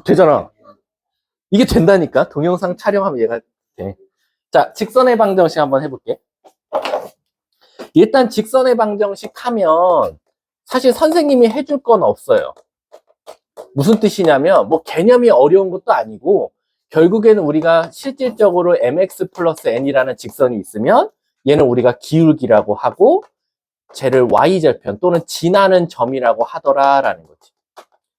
되잖아. 이게 된다니까. 동영상 촬영하면 얘가 돼. 자, 직선의 방정식 한번 해볼게. 일단 직선의 방정식 하면 사실 선생님이 해줄 건 없어요. 무슨 뜻이냐면 뭐 개념이 어려운 것도 아니고 결국에는 우리가 실질적으로 mx 플러스 n이라는 직선이 있으면 얘는 우리가 기울기라고 하고 쟤를 y절편 또는 지나는 점이라고 하더라라는 거지.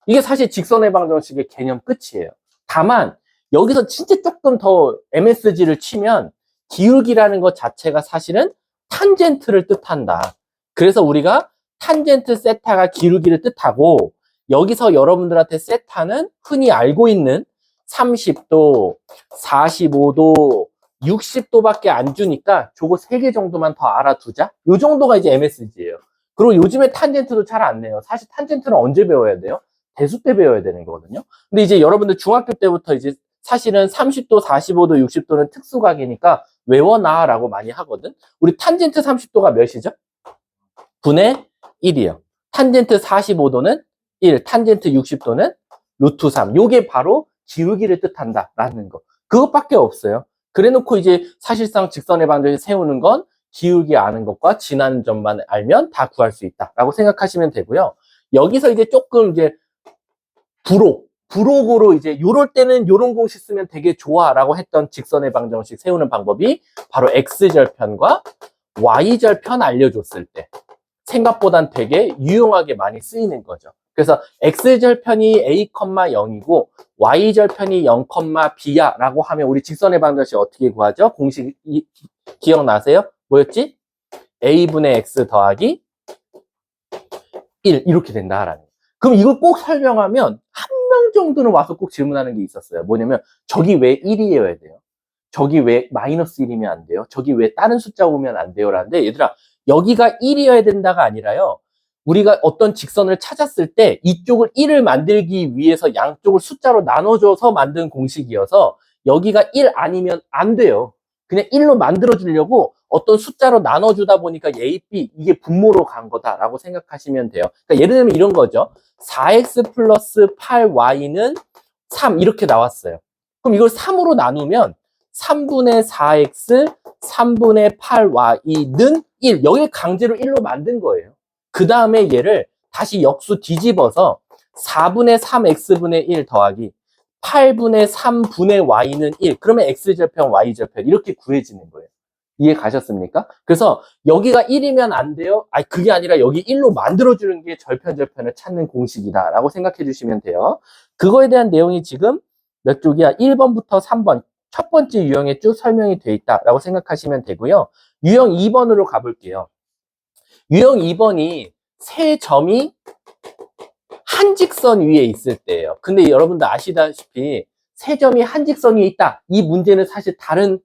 이게 사실 직선의 방정식의 개념 끝이에요. 다만 여기서 진짜 조금 더 MSG를 치면 기울기라는 것 자체가 사실은 탄젠트를 뜻한다. 그래서 우리가 탄젠트 세타가 기울기를 뜻하고 여기서 여러분들한테 세타는 흔히 알고 있는 30도, 45도, 60도밖에 안 주니까 저거 3개 정도만 더 알아두자. 요 정도가 이제 MSG예요. 그리고 요즘에 탄젠트도 잘 안 내요. 사실 탄젠트는 언제 배워야 돼요? 대수 때 배워야 되는 거거든요. 근데 이제 여러분들 중학교 때부터 이제 사실은 30도, 45도, 60도는 특수각이니까 외워놔라고 많이 하거든. 우리 탄젠트 30도가 몇이죠? 분의 1이요. 탄젠트 45도는 1, 탄젠트 60도는 루트 3. 요게 바로 기울기를 뜻한다라는 거. 그것밖에 없어요. 그래 놓고 이제 사실상 직선의 방정식 세우는 건 기울기 아는 것과 지나는 점만 알면 다 구할 수 있다라고 생각하시면 되고요. 여기서 이제 조금 이제 부록으로 이제 요럴 때는 요런 공식 쓰면 되게 좋아라고 했던 직선의 방정식 세우는 방법이 바로 x절편과 y절편 알려줬을 때 생각보단 되게 유용하게 많이 쓰이는 거죠. 그래서 x절편이 a, 0이고 y절편이 0, b야 라고 하면 우리 직선의 방정식 어떻게 구하죠? 공식 기억나세요? 뭐였지? a분의 x 더하기 1 이렇게 된다라는 거예요. 그럼 이걸 꼭 설명하면 한 명 정도는 와서 꼭 질문하는 게 있었어요. 뭐냐면 저기 왜 1이어야 돼요? 저기 왜 마이너스 1이면 안 돼요? 저기 왜 다른 숫자 오면 안 돼요? 라는데 얘들아 여기가 1이어야 된다가 아니라요. 우리가 어떤 직선을 찾았을 때 이쪽을 1을 만들기 위해서 양쪽을 숫자로 나눠줘서 만든 공식이어서 여기가 1 아니면 안 돼요. 그냥 1로 만들어주려고 어떤 숫자로 나눠주다 보니까 A, B 이게 분모로 간 거다라고 생각하시면 돼요. 그러니까 예를 들면 이런 거죠. 4x 플러스 8y는 3 이렇게 나왔어요. 그럼 이걸 3으로 나누면 3분의 4x, 3분의 8y는 1. 여기 강제로 1로 만든 거예요. 그 다음에 얘를 다시 역수 뒤집어서 4분의 3x분의 1 더하기 8분의 3분의 y는 1. 그러면 x절편, y절편 이렇게 구해지는 거예요. 이해 가셨습니까? 그래서 여기가 1이면 안 돼요. 아니 그게 아니라 여기 1로 만들어주는 게 절편절편을 찾는 공식이다 라고 생각해 주시면 돼요. 그거에 대한 내용이 지금 몇 쪽이야? 1번부터 3번 첫 번째 유형에 쭉 설명이 돼 있다라고 생각하시면 되고요. 유형 2번으로 가볼게요. 유형 2번이 세 점이 한 직선 위에 있을 때예요. 근데 여러분들 아시다시피 세 점이 한 직선 위에 있다. 이 문제는 사실 다른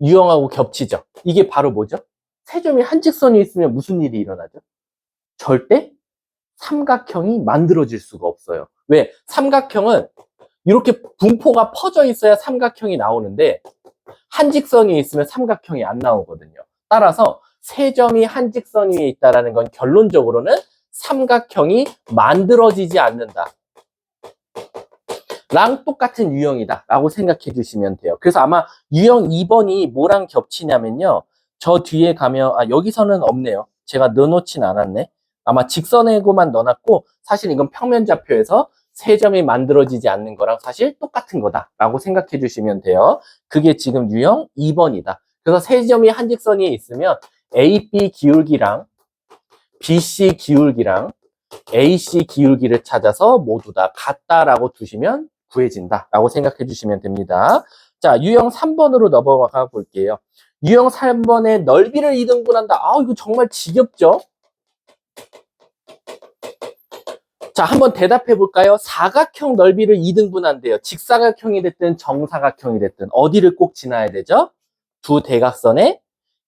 유형하고 겹치죠. 이게 바로 뭐죠? 세 점이 한 직선 위에 있으면 무슨 일이 일어나죠? 절대 삼각형이 만들어질 수가 없어요. 왜? 삼각형은 이렇게 분포가 퍼져 있어야 삼각형이 나오는데 한 직선 위에 있으면 삼각형이 안 나오거든요. 따라서 세 점이 한 직선 위에 있다는 건 결론적으로는 삼각형이 만들어지지 않는다. 랑 똑같은 유형이다 라고 생각해 주시면 돼요. 그래서 아마 유형 2번이 뭐랑 겹치냐면요. 저 뒤에 가면 여기서는 없네요. 제가 넣어놓진 않았네. 아마 직선에고만 넣어놨고 사실 이건 평면좌표에서 세 점이 만들어지지 않는 거랑 사실 똑같은 거다라고 생각해 주시면 돼요. 그게 지금 유형 2번이다. 그래서 세 점이 한 직선에 있으면 AB 기울기랑 BC 기울기랑 AC 기울기를 찾아서 모두 다 같다라고 두시면 구해진다라고 생각해 주시면 됩니다. 자, 유형 3번으로 넘어가 볼게요. 유형 3번의 넓이를 이등분한다. 이거 정말 지겹죠? 자, 한번 대답해 볼까요? 사각형 넓이를 이등분한대요. 직사각형이 됐든 정사각형이 됐든 어디를 꼭 지나야 되죠? 두 대각선의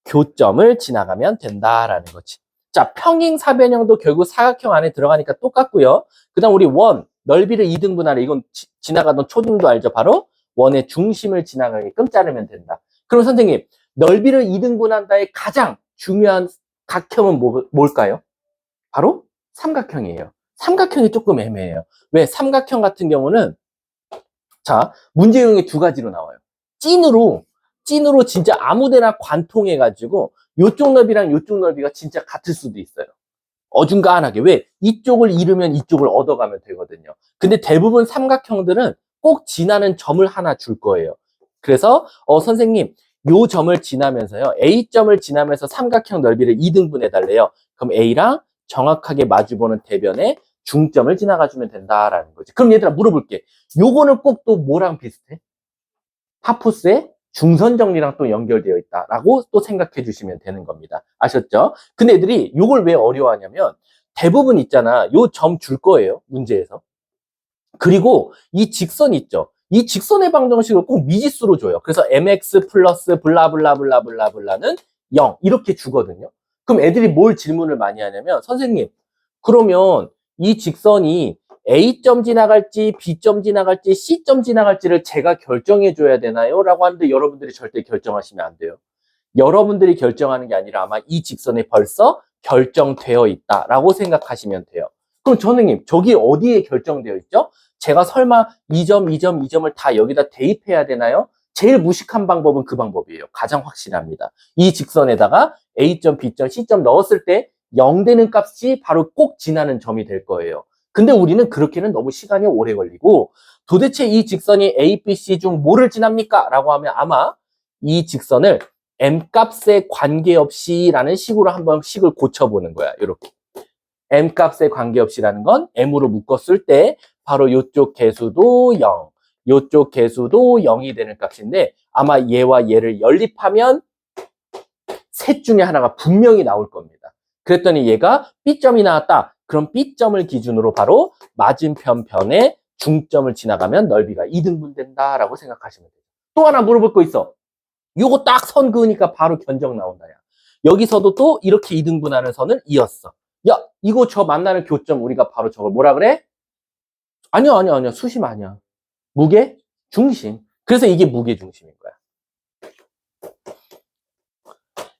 교점을 지나가면 된다라는 거지. 자, 평행사변형도 결국 사각형 안에 들어가니까 똑같고요. 그 다음 우리 원, 넓이를 이등분하래. 이건 지나가던 초딩도 알죠? 바로 원의 중심을 지나가게끔 자르면 된다. 그럼 선생님, 넓이를 이등분한다의 가장 중요한 각형은 뭘까요? 바로 삼각형이에요. 삼각형이 조금 애매해요. 왜? 삼각형 같은 경우는 자, 문제 유형이 두 가지로 나와요. 찐으로 진짜 아무데나 관통해가지고 요쪽 넓이랑 요쪽 넓이가 진짜 같을 수도 있어요. 어중간하게. 왜? 이쪽을 잃으면 이쪽을 얻어가면 되거든요. 근데 대부분 삼각형들은 꼭 지나는 점을 하나 줄 거예요. 그래서 선생님 요 점을 지나면서요. A점을 지나면서 삼각형 넓이를 2등분 해달래요. 그럼 A랑 정확하게 마주보는 대변에 중점을 지나가주면 된다라는 거지. 그럼 얘들아 물어볼게. 요거는 꼭 또 뭐랑 비슷해? 파푸스의 중선 정리랑 또 연결되어 있다라고 또 생각해 주시면 되는 겁니다. 아셨죠? 근데 애들이 요걸 왜 어려워하냐면 대부분 있잖아. 요 점 줄 거예요. 문제에서. 그리고 이 직선 있죠. 이 직선의 방정식을 꼭 미지수로 줘요. 그래서 mx 플러스 블라블라블라블라블라는 0 이렇게 주거든요. 그럼 애들이 뭘 질문을 많이 하냐면 선생님 그러면 이 직선이 A점 지나갈지 B점 지나갈지 C점 지나갈지를 제가 결정해 줘야 되나요? 라고 하는데 여러분들이 절대 결정하시면 안 돼요. 여러분들이 결정하는 게 아니라 아마 이 직선에 벌써 결정되어 있다라고 생각하시면 돼요. 그럼 선생님 저기 어디에 결정되어 있죠? 제가 설마 이 점, 이 점, 이 점을 다 여기다 대입해야 되나요? 제일 무식한 방법은 그 방법이에요. 가장 확실합니다. 이 직선에다가 A점, B점, C점 넣었을 때 0 되는 값이 바로 꼭 지나는 점이 될 거예요. 근데 우리는 그렇게는 너무 시간이 오래 걸리고 도대체 이 직선이 A, B, C 중 뭐를 지납니까? 라고 하면 아마 이 직선을 M값에 관계없이 라는 식으로 한번 식을 고쳐보는 거야. 이렇게. M값에 관계없이라는 건 M으로 묶었을 때 바로 이쪽 개수도 0, 이쪽 개수도 0이 되는 값인데 아마 얘와 얘를 연립하면 셋 중에 하나가 분명히 나올 겁니다. 그랬더니 얘가 B점이 나왔다. 그럼 B점을 기준으로 바로 맞은편 편에 중점을 지나가면 넓이가 2등분 된다라고 생각하시면 돼요. 또 하나 물어볼 거 있어. 요거 딱 선 그으니까 바로 견적 나온다. 야. 여기서도 또 이렇게 2등분하는 선을 이었어. 야, 이거 저 만나는 교점 우리가 바로 저걸 뭐라 그래? 아니야. 수심 아니야. 무게 중심. 그래서 이게 무게 중심인 거야.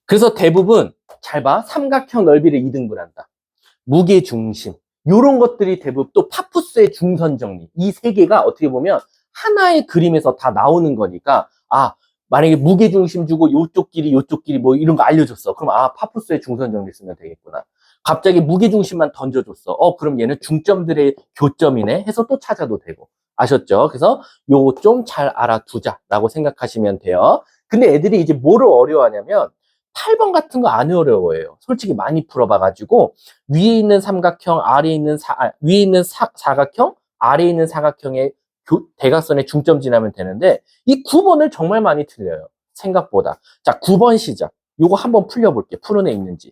그래서 대부분 잘 봐. 삼각형 넓이를 2등분한다. 무게 중심. 요런 것들이 대부분 또 파푸스의 중선 정리. 이 세 개가 어떻게 보면 하나의 그림에서 다 나오는 거니까 만약에 무게 중심 주고 요쪽 길이 뭐 이런 거 알려줬어. 그럼 파푸스의 중선 정리 쓰면 되겠구나. 갑자기 무게 중심만 던져줬어. 그럼 얘는 중점들의 교점이네 해서 또 찾아도 되고. 아셨죠? 그래서 요거 좀 잘 알아두자라고 생각하시면 돼요. 근데 애들이 이제 뭐를 어려워하냐면 8번 같은 거 안 어려워요. 솔직히 많이 풀어봐가지고 위에 있는 삼각형, 위에 있는 사각형, 아래에 있는 사각형의 대각선의 중점 지나면 되는데 이 9번을 정말 많이 틀려요. 생각보다. 자, 9번 시작. 요거 한번 풀려볼게. 푸른 애 있는지.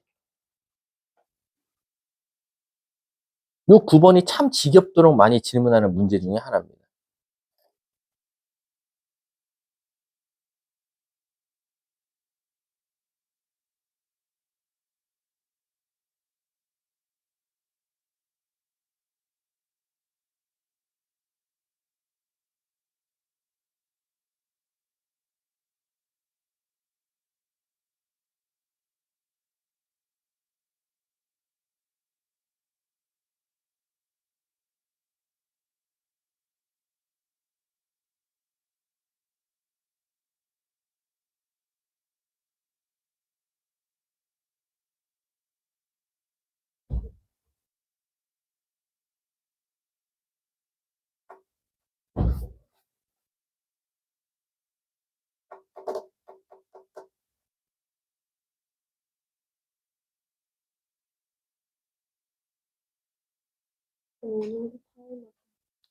요 9번이 참 지겹도록 많이 질문하는 문제 중에 하나입니다.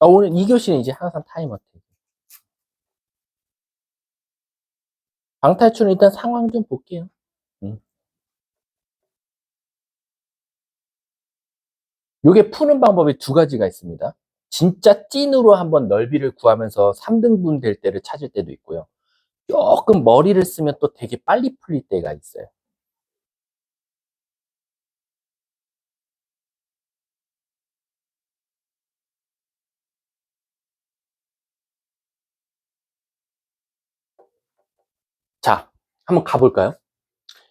오늘 2교시는 이제 항상 타임어택. 방탈출은 일단 상황 좀 볼게요. 요게 푸는 방법이 두 가지가 있습니다. 진짜 찐으로 한번 넓이를 구하면서 3등분 될 때를 찾을 때도 있고요. 조금 머리를 쓰면 또 되게 빨리 풀릴 때가 있어요. 자, 한번 가볼까요?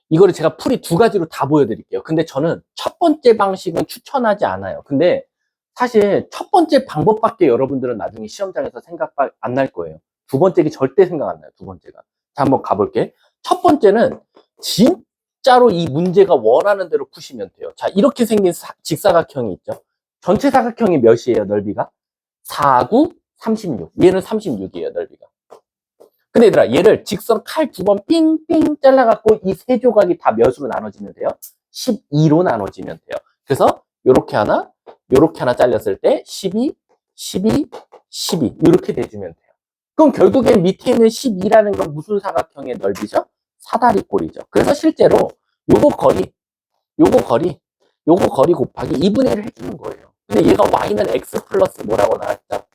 이거를 제가 풀이 두 가지로 다 보여드릴게요. 근데 저는 첫 번째 방식은 추천하지 않아요. 근데 사실 첫 번째 방법밖에 여러분들은 나중에 시험장에서 생각 안 날 거예요. 두 번째가 절대 생각 안 나요. 두 번째가. 자, 한번 가볼게. 첫 번째는 진짜로 이 문제가 원하는 대로 푸시면 돼요. 자, 이렇게 생긴 직사각형이 있죠. 전체 사각형이 몇이에요, 넓이가? 4, 9, 36. 얘는 36이에요, 넓이가. 근데 얘들아, 얘를 직선 칼 두 번 삥삥 잘라갖고 이 세 조각이 다 몇으로 나눠지면 돼요? 12로 나눠지면 돼요. 그래서 요렇게 하나 잘렸을 때 12, 12, 12 이렇게 돼주면 돼요. 그럼 결국엔 밑에 있는 12라는 건 무슨 사각형의 넓이죠? 사다리꼴이죠. 그래서 실제로 요거 거리, 요거 거리, 요거 거리 곱하기 2분의 1을 해주는 거예요. 근데 얘가 y는 x 플러스 뭐라고 나왔죠?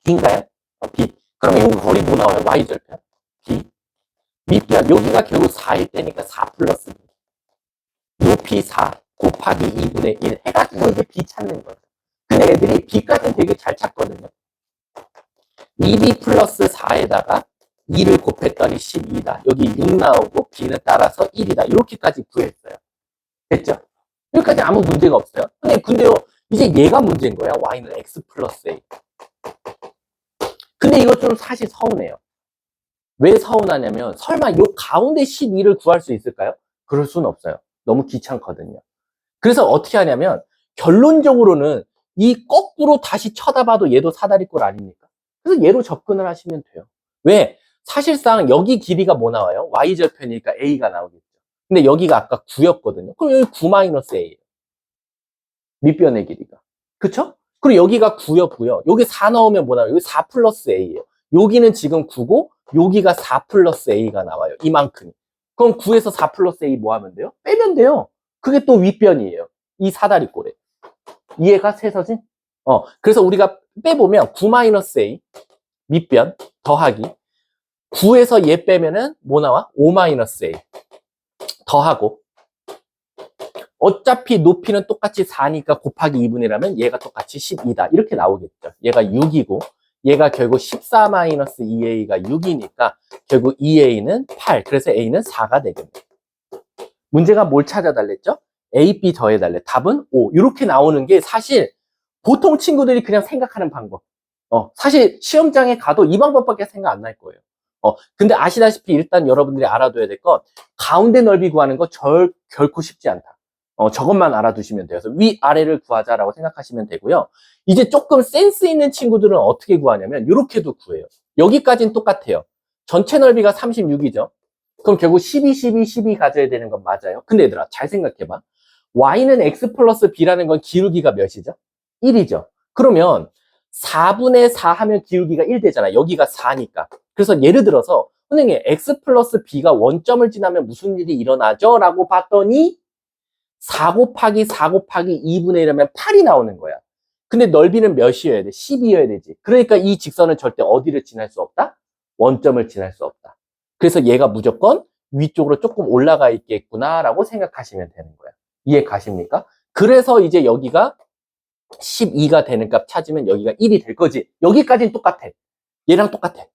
b인가요? b. 그럼 요거 거리 뭐 나와요? y절편. b. 밑변. 여기가 결국 4일 때니까 4 플러스 b. 높이 4 곱하기 2분의 1 해가지고 이제 b 찾는 거예요. 근데 애들이 b까지는 되게 잘 찾거든요. 2b 플러스 4에다가 2를 곱했더니 12다. 여기 6 나오고 b는 따라서 1이다. 이렇게까지 구했어요. 됐죠? 여기까지 아무 문제가 없어요. 근데요, 이제 얘가 문제인 거야. y는 x 플러스 a. 근데 이거 좀 사실 서운해요. 왜 서운하냐면 설마 요 가운데 12를 구할 수 있을까요? 그럴 수는 없어요. 너무 귀찮거든요. 그래서 어떻게 하냐면 결론적으로는 이 거꾸로 다시 쳐다봐도 얘도 사다리꼴 아닙니까? 그래서 얘로 접근을 하시면 돼요. 왜? 사실상 여기 길이가 뭐 나와요? y절편이니까 a가 나오겠죠. 근데 여기가 아까 9였거든요. 그럼 여기 9-a예요. 밑변의 길이가. 그쵸? 그리고 여기가 9였고요. 여기 4 넣으면 뭐 나와요? 여기 4 플러스 a예요. 여기는 지금 9고 여기가 4 플러스 a가 나와요. 이만큼. 그럼 9에서 4 플러스 a 뭐 하면 돼요? 빼면 돼요. 그게 또 윗변이에요. 이 사다리꼴에. 이해가 세서진? 그래서 우리가 빼보면 9-a 밑변 더하기 9에서 얘 빼면은 뭐 나와? 5-a 더하고 어차피 높이는 똑같이 4니까 곱하기 2분이라면 얘가 똑같이 12다. 이렇게 나오겠죠. 얘가 6이고 얘가 결국 14-2a가 6이니까 결국 2a는 8. 그래서 a는 4가 되겠네. 문제가 뭘 찾아달랬죠? a, b 더해달래. 답은 5. 이렇게 나오는 게 사실 보통 친구들이 그냥 생각하는 방법. 사실 시험장에 가도 이 방법밖에 생각 안 날 거예요. 근데 아시다시피 일단 여러분들이 알아둬야 될 건 가운데 넓이 구하는 거 결코 쉽지 않다. 저것만 알아두시면 돼요. 그래서 위아래를 구하자라고 생각하시면 되고요. 이제 조금 센스 있는 친구들은 어떻게 구하냐면 이렇게도 구해요. 여기까지는 똑같아요. 전체 넓이가 36이죠. 그럼 결국 12, 12, 12 가져야 되는 건 맞아요. 근데 얘들아 잘 생각해봐. y는 x 플러스 b라는 건 기울기가 몇이죠? 1이죠. 그러면 4분의 4 하면 기울기가 1 되잖아. 여기가 4니까. 그래서 예를 들어서 선생님 x 플러스 b가 원점을 지나면 무슨 일이 일어나죠? 라고 봤더니 4 곱하기 4 곱하기 2분의 1하면 8이 나오는 거야. 근데 넓이는 몇이어야 돼? 10이어야 되지. 그러니까 이 직선은 절대 어디를 지날 수 없다? 원점을 지날 수 없다. 그래서 얘가 무조건 위쪽으로 조금 올라가 있겠구나라고 생각하시면 되는 거야. 이해 가십니까? 그래서 이제 여기가 12가 되는 값 찾으면 여기가 1이 될 거지. 여기까지는 똑같아. 얘랑 똑같아.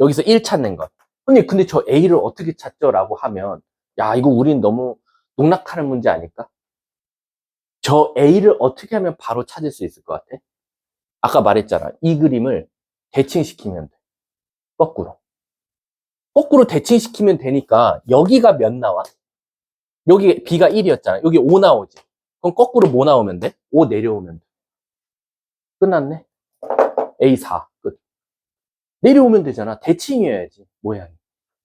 여기서 1 찾는 것. 근데 저 A를 어떻게 찾죠? 라고 하면 야 이거 우린 너무 농락하는 문제 아닐까? 저 A를 어떻게 하면 바로 찾을 수 있을 것 같아? 아까 말했잖아. 이 그림을 대칭시키면 돼. 거꾸로. 거꾸로 대칭시키면 되니까 여기가 몇 나와? 여기 B가 1이었잖아. 여기 5 나오지. 그럼 거꾸로 뭐 나오면 돼? 5 내려오면 돼. 끝났네. A4 끝. 내려오면 되잖아. 대칭이어야지 모양이.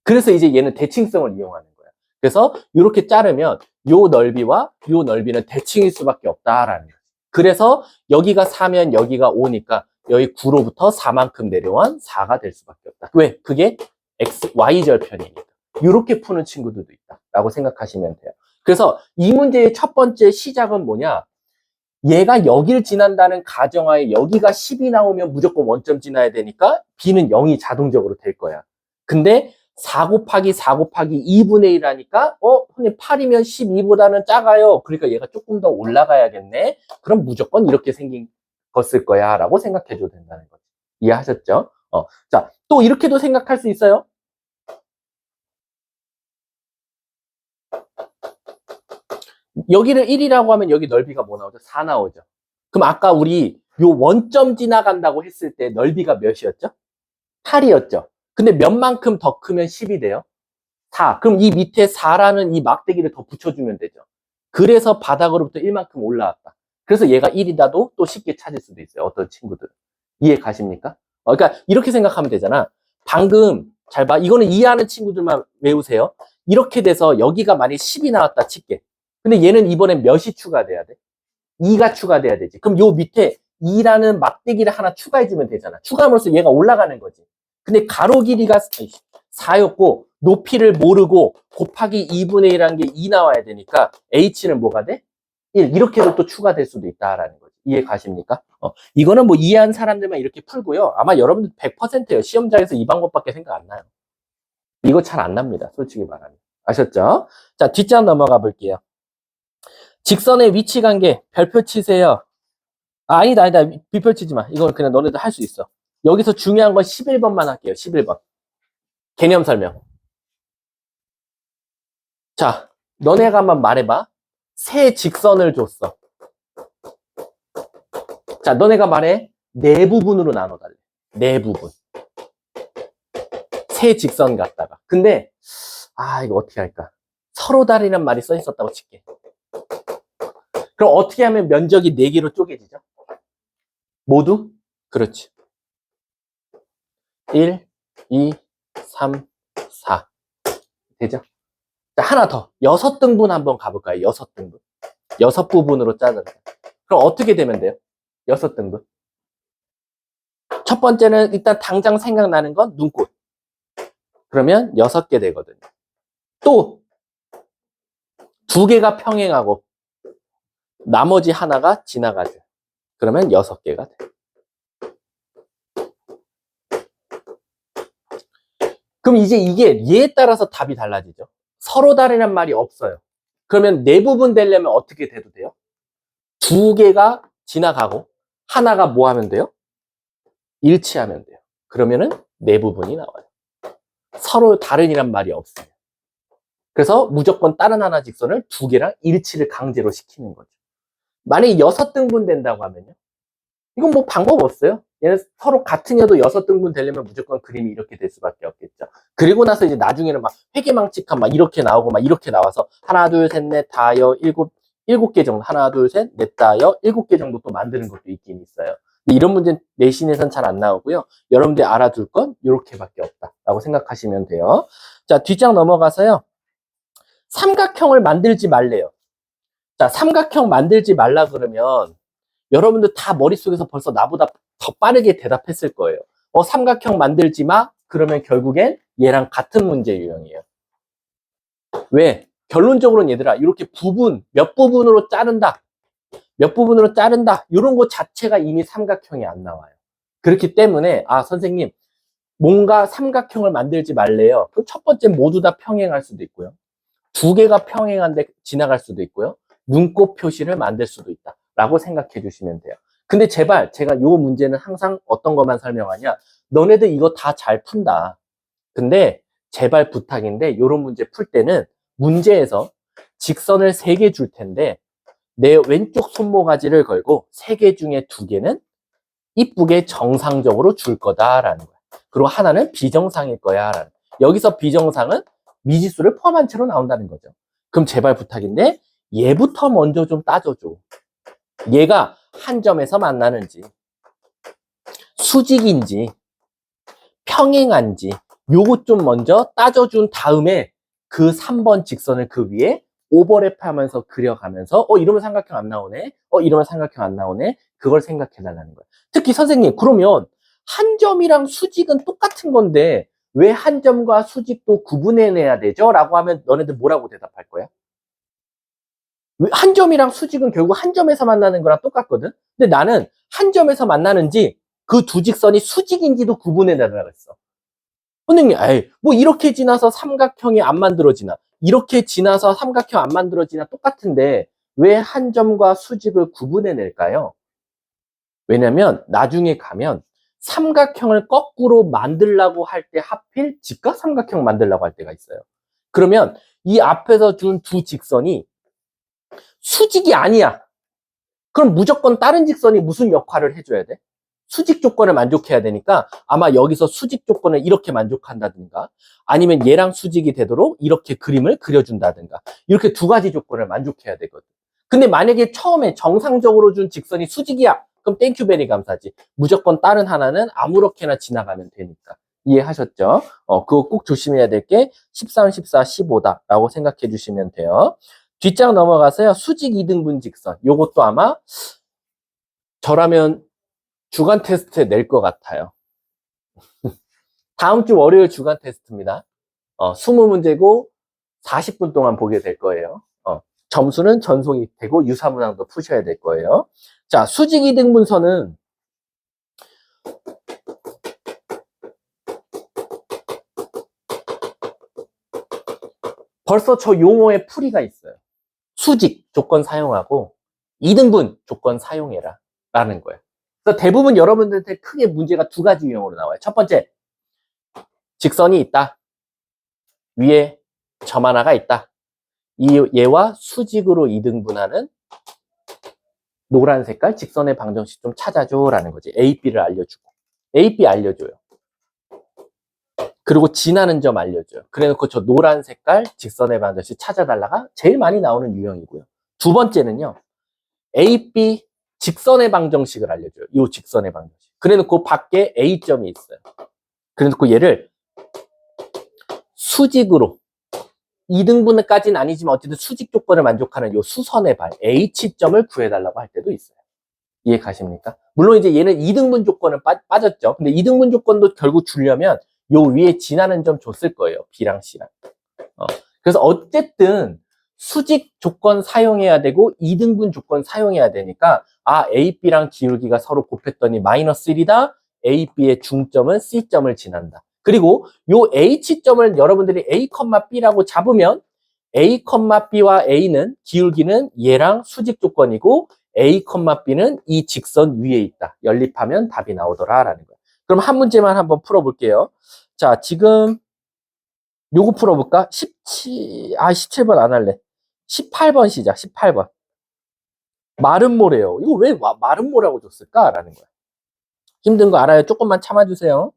그래서 이제 얘는 대칭성을 이용하는 거야. 그래서 이렇게 자르면 요 넓이와 요 넓이는 대칭일 수밖에 없다라는 거야. 그래서 여기가 4면 여기가 5니까 여기 9로부터 4만큼 내려온 4가 될 수밖에 없다. 왜? 그게 x, y절편이니까. 이렇게 푸는 친구들도 있다라고 생각하시면 돼요. 그래서 이 문제의 첫 번째 시작은 뭐냐? 얘가 여기를 지난다는 가정하에 여기가 10이 나오면 무조건 원점 지나야 되니까 b는 0이 자동적으로 될 거야. 근데 4 곱하기 4 곱하기 2분의 1 하니까 근데 8이면 12보다는 작아요. 그러니까 얘가 조금 더 올라가야겠네. 그럼 무조건 이렇게 생긴 것일 거야 라고 생각해 줘도 된다는 거지. 이해하셨죠? 자, 또 이렇게도 생각할 수 있어요. 여기를 1이라고 하면 여기 넓이가 뭐 나오죠? 4 나오죠. 그럼 아까 우리 요 원점 지나간다고 했을 때 넓이가 몇이었죠? 8이었죠. 근데 몇만큼 더 크면 10이 돼요? 4. 그럼 이 밑에 4라는 이 막대기를 더 붙여주면 되죠. 그래서 바닥으로부터 1만큼 올라왔다. 그래서 얘가 1이다도 또 쉽게 찾을 수도 있어요. 어떤 친구들은. 이해 가십니까? 그러니까 이렇게 생각하면 되잖아. 방금 잘 봐. 이거는 이해하는 친구들만 외우세요. 이렇게 돼서 여기가 만약에 10이 나왔다 칠게. 근데 얘는 이번엔 몇이 추가돼야 돼? 2가 추가돼야 되지. 그럼 요 밑에 2라는 막대기를 하나 추가해주면 되잖아. 추가함으로써 얘가 올라가는 거지. 근데 가로 길이가 4였고 높이를 모르고 곱하기 2분의 1한 게 2 나와야 되니까 h는 뭐가 돼? 1. 이렇게도 또 추가될 수도 있다라는 거지. 이해 가십니까? 이거는 뭐 이해한 사람들만 이렇게 풀고요. 아마 여러분들 100%예요. 시험장에서 이 방법밖에 생각 안 나요. 이거 잘 안 납니다. 솔직히 말하면. 아셨죠? 자, 뒷장 넘어가 볼게요. 직선의 위치 관계 별표 치세요. 아니다. 비표 치지 마. 이건 그냥 너네들 할 수 있어. 여기서 중요한 건 11번만 할게요. 11번. 개념 설명. 자, 너네가 한번 말해봐. 세 직선을 줬어. 자, 너네가 말해. 네 부분으로 나눠달래. 네 부분. 세 직선 갖다가. 근데, 이거 어떻게 할까? 서로 다르란 말이 써 있었다고 칠게. 그럼 어떻게 하면 면적이 4개로 쪼개지죠? 모두? 그렇지. 1, 2, 3, 4. 되죠? 자, 하나 더. 6등분 한번 가볼까요? 6등분. 6부분으로 짜는 거. 그럼 어떻게 되면 돼요? 6등분. 첫 번째는 일단 당장 생각나는 건 눈꽃. 그러면 6개 되거든요. 또 2개가 평행하고 나머지 하나가 지나가죠. 그러면 6개가 돼. 그럼 이제 이게 얘에 따라서 답이 달라지죠. 서로 다르란 말이 없어요. 그러면 네 부분 되려면 어떻게 돼도 돼요? 2개가 지나가고 하나가 뭐 하면 돼요? 일치하면 돼요. 그러면은 네 부분이 나와요. 서로 다른이란 말이 없어요. 그래서 무조건 다른 하나 직선을 2개랑 일치를 강제로 시키는 거죠. 만약에 6등분 된다고 하면요. 이건 뭐 방법 없어요. 얘는 서로 같은 여도 6등분 되려면 무조건 그림이 이렇게 될 수밖에 없겠죠. 그리고 나서 이제 나중에는 막 회계망측한 막 이렇게 나오고 막 이렇게 나와서 하나, 둘, 셋, 넷, 다여, 일곱 개 정도. 하나, 둘, 셋, 넷, 다여, 7개 정도 또 만드는 것도 있긴 있어요. 근데 이런 문제는 내신에선 잘 안 나오고요. 여러분들이 알아둘 건 이렇게밖에 없다라고 생각하시면 돼요. 자, 뒷장 넘어가서요. 삼각형을 만들지 말래요. 자, 삼각형 만들지 말라 그러면 여러분들 다 머릿속에서 벌써 나보다 더 빠르게 대답했을 거예요. 삼각형 만들지 마? 그러면 결국엔 얘랑 같은 문제 유형이에요. 왜? 결론적으로는 얘들아, 이렇게 몇 부분으로 자른다. 몇 부분으로 자른다. 이런 거 자체가 이미 삼각형이 안 나와요. 그렇기 때문에, 선생님, 뭔가 삼각형을 만들지 말래요. 그럼 첫 번째 모두 다 평행할 수도 있고요. 2개가 평행한데 지나갈 수도 있고요. 눈꽃 표시를 만들 수도 있다. 라고 생각해 주시면 돼요. 근데 제발 제가 이 문제는 항상 어떤 것만 설명하냐. 너네들 이거 다 잘 푼다. 근데 제발 부탁인데 이런 문제 풀 때는 문제에서 직선을 3개 줄 텐데 내 왼쪽 손모가지를 걸고 3개 중에 2개는 이쁘게 정상적으로 줄 거다라는 거야. 그리고 하나는 비정상일 거야. 라는. 여기서 비정상은 미지수를 포함한 채로 나온다는 거죠. 그럼 제발 부탁인데 얘부터 먼저 좀 따져줘. 얘가 한 점에서 만나는지 수직인지 평행한지 요것 좀 먼저 따져준 다음에 그 3번 직선을 그 위에 오버랩 하면서 그려가면서 이러면 삼각형 안 나오네. 이러면 삼각형 안 나오네. 그걸 생각해 달라는 거예요. 특히 선생님 그러면 한 점이랑 수직은 똑같은 건데 왜 한 점과 수직도 구분해내야 되죠? 라고 하면 너네들 뭐라고 대답할 거야? 한 점이랑 수직은 결국 한 점에서 만나는 거랑 똑같거든? 근데 나는 한 점에서 만나는지 그 두 직선이 수직인지도 구분해내라 그랬어. 선생님, 뭐 이렇게 지나서 삼각형이 안 만들어지나? 이렇게 지나서 삼각형 안 만들어지나? 똑같은데 왜 한 점과 수직을 구분해낼까요? 왜냐면 나중에 가면 삼각형을 거꾸로 만들려고 할 때 하필 직각 삼각형 만들려고 할 때가 있어요. 그러면 이 앞에서 준 두 직선이 수직이 아니야. 그럼 무조건 다른 직선이 무슨 역할을 해줘야 돼? 수직 조건을 만족해야 되니까 아마 여기서 수직 조건을 이렇게 만족한다든가 아니면 얘랑 수직이 되도록 이렇게 그림을 그려준다든가 이렇게 두 가지 조건을 만족해야 되거든. 근데 만약에 처음에 정상적으로 준 직선이 수직이야. 그럼 땡큐 베리 감사지. 무조건 다른 하나는 아무렇게나 지나가면 되니까. 이해하셨죠? 그거 꼭 조심해야 될 게 13, 14, 15다라고 생각해 주시면 돼요. 뒷장 넘어가서요. 수직 이등분 직선. 요것도 아마 저라면 주간 테스트에 낼 것 같아요. 다음 주 월요일 주간 테스트입니다. 20문제고 40분 동안 보게 될 거예요. 점수는 전송이 되고 유사문항도 푸셔야 될 거예요. 자, 수직 이등분선은 벌써 저 용어에 풀이가 있어요. 수직 조건 사용하고 이등분 조건 사용해라 라는 거예요. 그래서 대부분 여러분들한테 크게 문제가 두 가지 유형으로 나와요. 첫 번째, 직선이 있다. 위에 점 하나가 있다. 얘와 수직으로 이등분하는 노란 색깔 직선의 방정식 좀 찾아줘라는 거지. A, B를 알려주고. A, B 알려줘요. 그리고 지나는 점 알려줘요. 그래놓고 저 노란 색깔 직선의 방정식 찾아달라가 제일 많이 나오는 유형이고요. 두 번째는요. A, B 직선의 방정식을 알려줘요. 이 직선의 방정식. 그래놓고 밖에 A점이 있어요. 그래놓고 얘를 수직으로 2등분까지는 아니지만 어쨌든 수직 조건을 만족하는 이 수선의 발 H점을 구해달라고 할 때도 있어요. 이해 가십니까? 물론 이제 얘는 2등분 조건은 빠졌죠. 근데 2등분 조건도 결국 주려면 요 위에 지나는 점 줬을 거예요. B랑 C랑. 그래서 어쨌든 수직 조건 사용해야 되고 2등분 조건 사용해야 되니까 A, B랑 기울기가 서로 곱했더니 마이너스 1이다. A, B의 중점은 C점을 지난다. 그리고 요 H점을 여러분들이 A, B라고 잡으면 A, B와 A는 기울기는 얘랑 수직 조건이고 A, B는 이 직선 위에 있다. 연립하면 답이 나오더라라는 거예요. 그럼 한 문제만 한번 풀어볼게요. 자, 지금 요거 풀어볼까? 17번 안 할래. 18번 시작, 18번. 마른 모래요. 이거 왜 마른 모라고 줬을까? 라는 거야. 힘든 거 알아요. 조금만 참아주세요.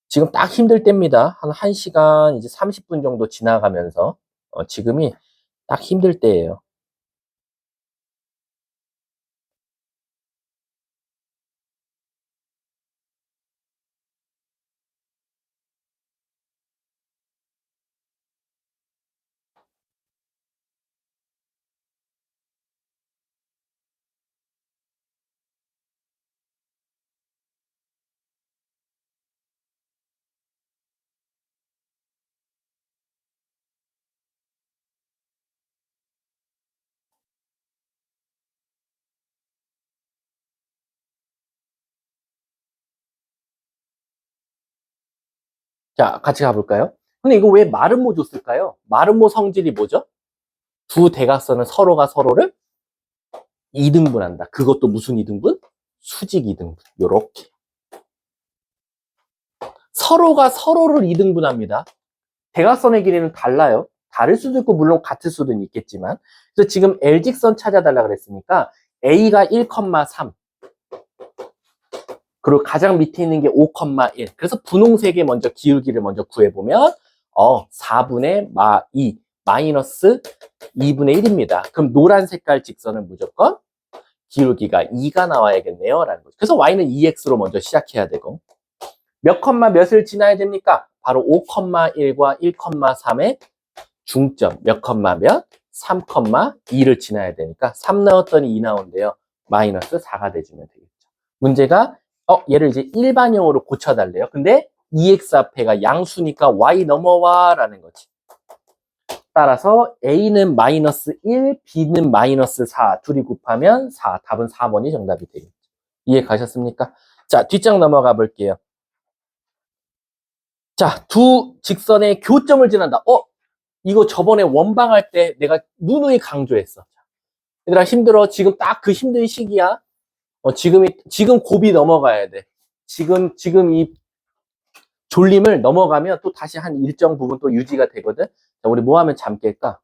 지금 딱 힘들 때입니다. 한 1시간 이제 30분 정도 지나가면서 지금이 딱 힘들 때예요. 자, 같이 가볼까요? 근데 이거 왜 마름모 줬을까요? 마름모 성질이 뭐죠? 두 대각선은 서로가 서로를 2등분한다. 그것도 무슨 2등분? 수직 2등분. 요렇게. 서로가 서로를 2등분합니다. 대각선의 길이는 달라요. 다를 수도 있고 물론 같을 수도 있겠지만 그래서 지금 L직선 찾아달라 그랬으니까 A가 1,3 그리고 가장 밑에 있는 게 5,1 그래서 분홍색의 먼저 기울기를 먼저 구해보면 4분의 2 마이너스 2분의 1입니다. 그럼 노란 색깔 직선은 무조건 기울기가 2가 나와야겠네요 라는 거죠. 그래서 Y는 2X로 먼저 시작해야 되고 몇 컴마 몇을 지나야 됩니까? 바로 5,1과 1,3의 중점 몇 컴마 몇? 3,2를 지나야 되니까 3 넣었더니 2 나온대요. 마이너스 4가 돼주면 되겠죠. 문제가 얘를 이제 일반형으로 고쳐달래요. 근데 2x 앞에가 양수니까 y 넘어와 라는 거지. 따라서 a는 마이너스 1, b는 마이너스 4 둘이 곱하면 4 답은 4번이 정답이 되겠죠. 이해 가셨습니까? 자, 뒷장 넘어가 볼게요. 자, 두 직선의 교점을 지난다. 이거 저번에 원방할 때 내가 누누이 강조했어. 얘들아 힘들어. 지금 딱 그 힘든 시기야. 지금 고비 넘어가야 돼. 지금 이 졸림을 넘어가면 또 다시 한 일정 부분 또 유지가 되거든. 자, 우리 뭐 하면 잠 깰까?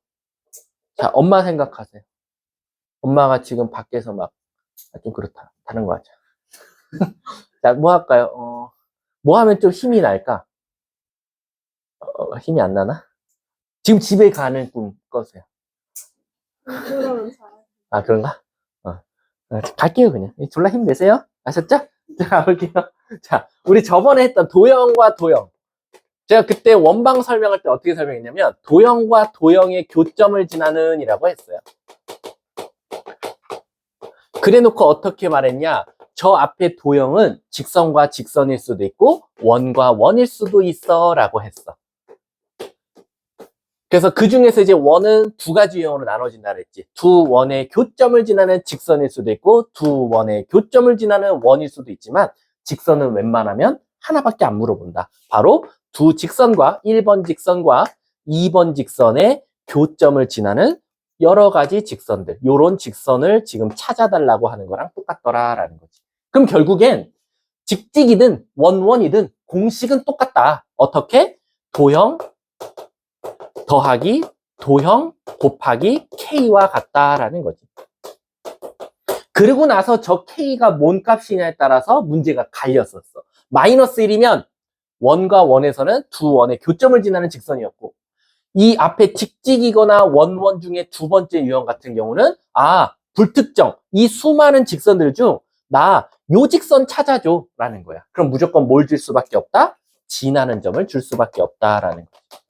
자, 엄마 생각하세요. 엄마가 지금 밖에서 막, 좀 그렇다. 다른 거 하자. 자, 뭐 할까요? 뭐 하면 좀 힘이 날까? 힘이 안 나나? 지금 집에 가는 꿈 꿔세요. 그러면 잘. 아, 그런가? 갈게요, 그냥. 졸라 힘내세요. 아셨죠? 자, 가볼게요. 자, 우리 저번에 했던 도형과 도형. 제가 그때 원방 설명할 때 어떻게 설명했냐면, 도형과 도형의 교점을 지나는 이라고 했어요. 그래 놓고 어떻게 말했냐? 저 앞에 도형은 직선과 직선일 수도 있고, 원과 원일 수도 있어. 라고 했어. 그래서 그 중에서 이제 원은 두 가지 유형으로 나눠진다 그랬지. 두 원의 교점을 지나는 직선일 수도 있고, 두 원의 교점을 지나는 원일 수도 있지만, 직선은 웬만하면 하나밖에 안 물어본다. 바로 두 직선과 1번 직선과 2번 직선의 교점을 지나는 여러 가지 직선들. 요런 직선을 지금 찾아달라고 하는 거랑 똑같더라라는 거지. 그럼 결국엔 직직이든 원원이든 공식은 똑같다. 어떻게? 도형 더하기 도형 곱하기 K와 같다라는 거지. 그러고 나서 저 K가 뭔 값이냐에 따라서 문제가 갈렸었어. 마이너스 1이면 원과 원에서는 두 원의 교점을 지나는 직선이었고, 이 앞에 직직이거나 원원 중에 두 번째 유형 같은 경우는 불특정, 이 수많은 직선들 중 나 요 직선 찾아줘 라는 거야. 그럼 무조건 뭘 줄 수밖에 없다? 지나는 점을 줄 수밖에 없다라는 거야.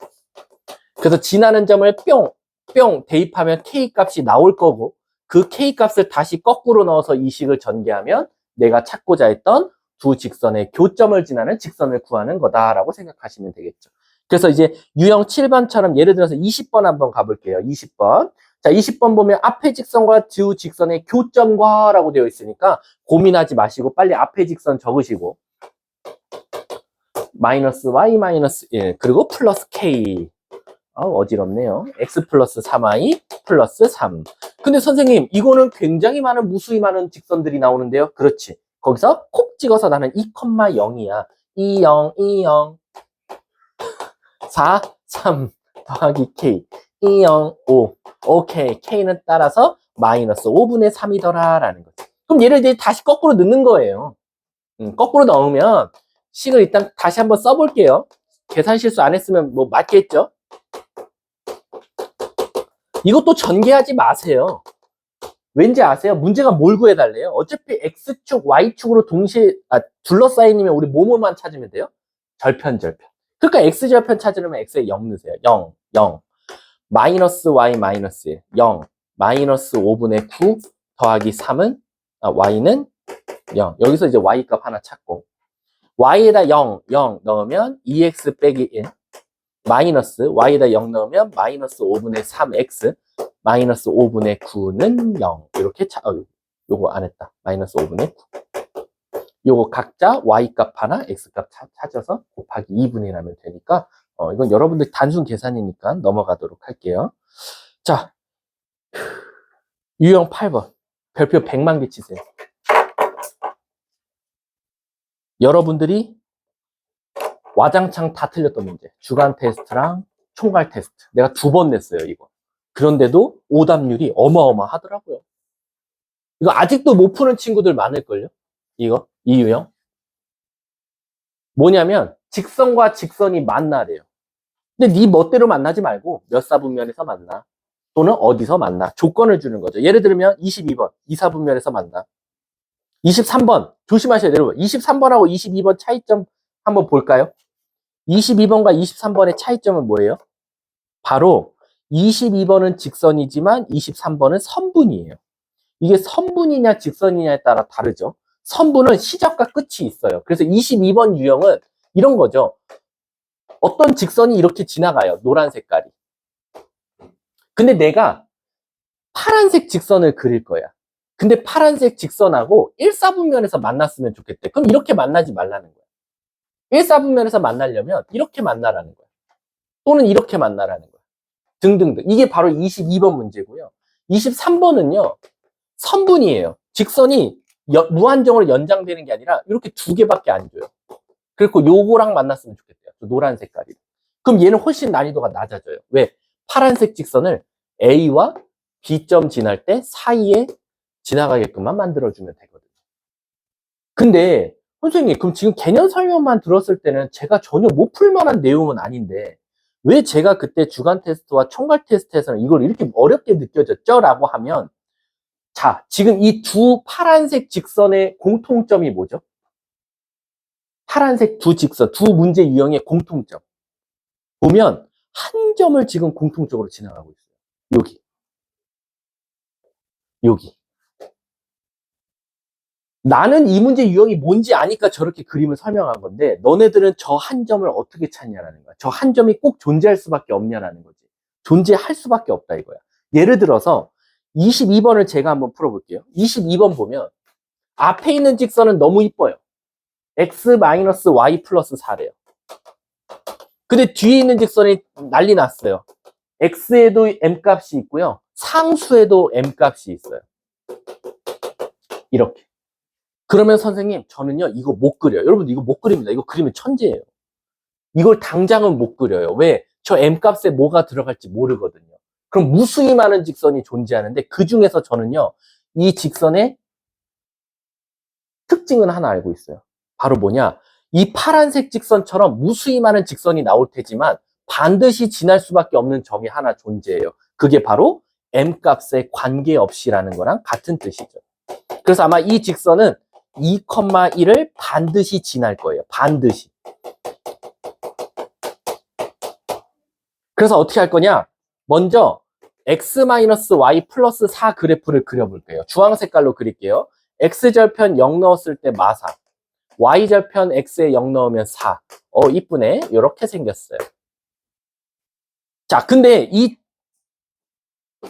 그래서 지나는 점을 뿅 대입하면 K 값이 나올 거고, 그 K 값을 다시 거꾸로 넣어서 이 식을 전개하면 내가 찾고자 했던 두 직선의 교점을 지나는 직선을 구하는 거다라고 생각하시면 되겠죠. 그래서 이제 유형 7번처럼 예를 들어서 20번 한번 가볼게요. 20번. 자, 20번 보면 앞에 직선과 두 직선의 교점과 라고 되어 있으니까 고민하지 마시고 빨리 앞에 직선 적으시고, 마이너스 y 마이너스 1 그리고 플러스 k. 어지럽네요. x 플러스 3y 플러스 3. 근데 선생님, 이거는 굉장히 많은 무수히 많은 직선들이 나오는데요. 그렇지. 거기서 콕 찍어서 나는 2,0이야. 2, 0, 2, 0. 4, 3 더하기 k. 2, 0, 5. 오케이. k는 따라서 마이너스 5분의 3이더라 라는 거지. 그럼 얘를 이제 다시 거꾸로 넣는 거예요. 거꾸로 넣으면 식을 일단 다시 한번 써볼게요. 계산 실수 안 했으면 뭐 맞겠죠? 이것도 전개하지 마세요. 왠지 아세요? 문제가 뭘 구해달래요? 어차피 X축, Y축으로 동시에 둘러싸이면 우리 뭐뭐만 찾으면 돼요? 절편. 그러니까 X절편 찾으려면 X에 0 넣으세요. 0, 0. 마이너스 Y 마이너스 1, 0. 마이너스 5분의 9 더하기 3은 Y는 0. 여기서 이제 Y 값 하나 찾고, Y에다 0 넣으면 2X 빼기 1. 마이너스 Y에다 0 넣으면 마이너스 5분의 3X 마이너스 5분의 9는 0. 이렇게 요거 안 했다. 마이너스 5분의 9. 요거 각자 Y 값 하나, X 값 찾아서 곱하기 2분의 하면 되니까, 이건 여러분들 단순 계산이니까 넘어가도록 할게요. 자, 유형 8번. 별표 100만 개 치세요. 여러분들이 와장창 다 틀렸던 문제. 주간 테스트랑 총괄 테스트. 내가 2번 냈어요, 이거. 그런데도 오답률이 어마어마하더라고요. 이거 아직도 못 푸는 친구들 많을걸요? 이 유형. 뭐냐면, 직선과 직선이 만나래요. 근데 네 멋대로 만나지 말고 몇 사분면에서 만나. 또는 어디서 만나. 조건을 주는 거죠. 예를 들면 22번, 2사분면에서 만나. 23번, 조심하셔야 돼요. 23번하고 22번 차이점 한번 볼까요? 22번과 23번의 차이점은 뭐예요? 바로 22번은 직선이지만 23번은 선분이에요. 이게 선분이냐 직선이냐에 따라 다르죠. 선분은 시작과 끝이 있어요. 그래서 22번 유형은 이런 거죠. 어떤 직선이 이렇게 지나가요. 노란 색깔이. 근데 내가 파란색 직선을 그릴 거야. 근데 파란색 직선하고 1사분면에서 만났으면 좋겠대. 그럼 이렇게 만나지 말라는 거야. 1사분면에서 만나려면 이렇게 만나라는 거야. 또는 이렇게 만나라는 거야. 등등등. 이게 바로 22번 문제고요. 23번은요. 선분이에요. 직선이 무한정으로 연장되는 게 아니라 이렇게 두 개밖에 안 줘요. 그리고 요거랑 만났으면 좋겠대요. 노란 색깔이. 그럼 얘는 훨씬 난이도가 낮아져요. 왜? 파란색 직선을 A와 B점 지날 때 사이에 지나가게끔만 만들어주면 되거든요. 근데 선생님, 그럼 지금 개념 설명만 들었을 때는 제가 전혀 못 풀만한 내용은 아닌데 왜 제가 그때 주간 테스트와 총괄 테스트에서는 이걸 이렇게 어렵게 느껴졌죠? 라고 하면, 자, 지금 이 두 파란색 직선의 공통점이 뭐죠? 파란색 두 직선, 두 문제 유형의 공통점. 보면 한 점을 지금 공통적으로 지나가고 있어요. 여기. 여기. 나는 이 문제 유형이 뭔지 아니까 저렇게 그림을 설명한 건데 너네들은 저 한 점을 어떻게 찾냐라는 거야. 저 한 점이 꼭 존재할 수밖에 없냐라는 거지. 존재할 수밖에 없다 이거야. 예를 들어서 22번을 제가 한번 풀어볼게요. 22번 보면 앞에 있는 직선은 너무 이뻐요. x-y 플러스 4래요. 근데 뒤에 있는 직선이 난리 났어요. x에도 m값이 있고요. 상수에도 m값이 있어요. 이렇게. 그러면 선생님, 저는요, 이거 못 그려요. 여러분, 이거 못 그립니다. 이거 그리면 천재예요. 이걸 당장은 못 그려요. 왜? 저 m값에 뭐가 들어갈지 모르거든요. 그럼 무수히 많은 직선이 존재하는데, 그 중에서 저는요, 이 직선의 특징은 하나 알고 있어요. 바로 뭐냐? 이 파란색 직선처럼 무수히 많은 직선이 나올 테지만, 반드시 지날 수밖에 없는 점이 하나 존재해요. 그게 바로 m값에 관계없이라는 거랑 같은 뜻이죠. 그래서 아마 이 직선은 2,1을 반드시 지날 거예요. 반드시. 그래서 어떻게 할 거냐? 먼저 x-y 플러스 4 그래프를 그려볼게요. 주황 색깔로 그릴게요. x절편 0 넣었을 때 마사, y절편 x에 0 넣으면 4. 이쁘네. 이렇게 생겼어요. 자, 근데 이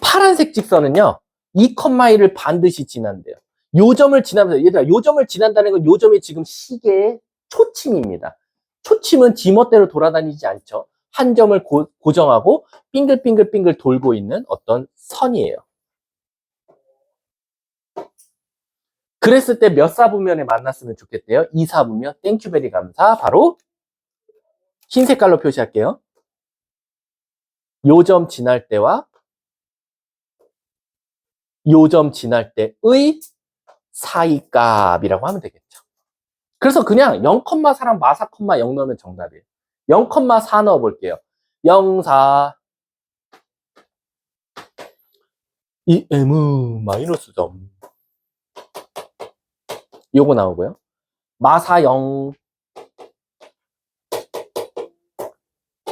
파란색 직선은요, 2,1을 반드시 지난대요. 요 점을 지나면서, 얘들아, 요 점을 지난다는 건 요 점이 지금 시계의 초침입니다. 초침은 지멋대로 돌아다니지 않죠. 한 점을 고정하고 빙글빙글빙글 돌고 있는 어떤 선이에요. 그랬을 때 몇 사분면에 만났으면 좋겠대요? 2사분면. 땡큐베리 감사. 바로 흰 색깔로 표시할게요. 요 점 지날 때와 요 점 지날 때의 사이값이라고 하면 되겠죠. 그래서 그냥 0,4랑 마사, 0 넣으면 정답이에요. 0,4 넣어볼게요. 0, 4. 이 m 마이너스 점. 요거 나오고요. 마사 0.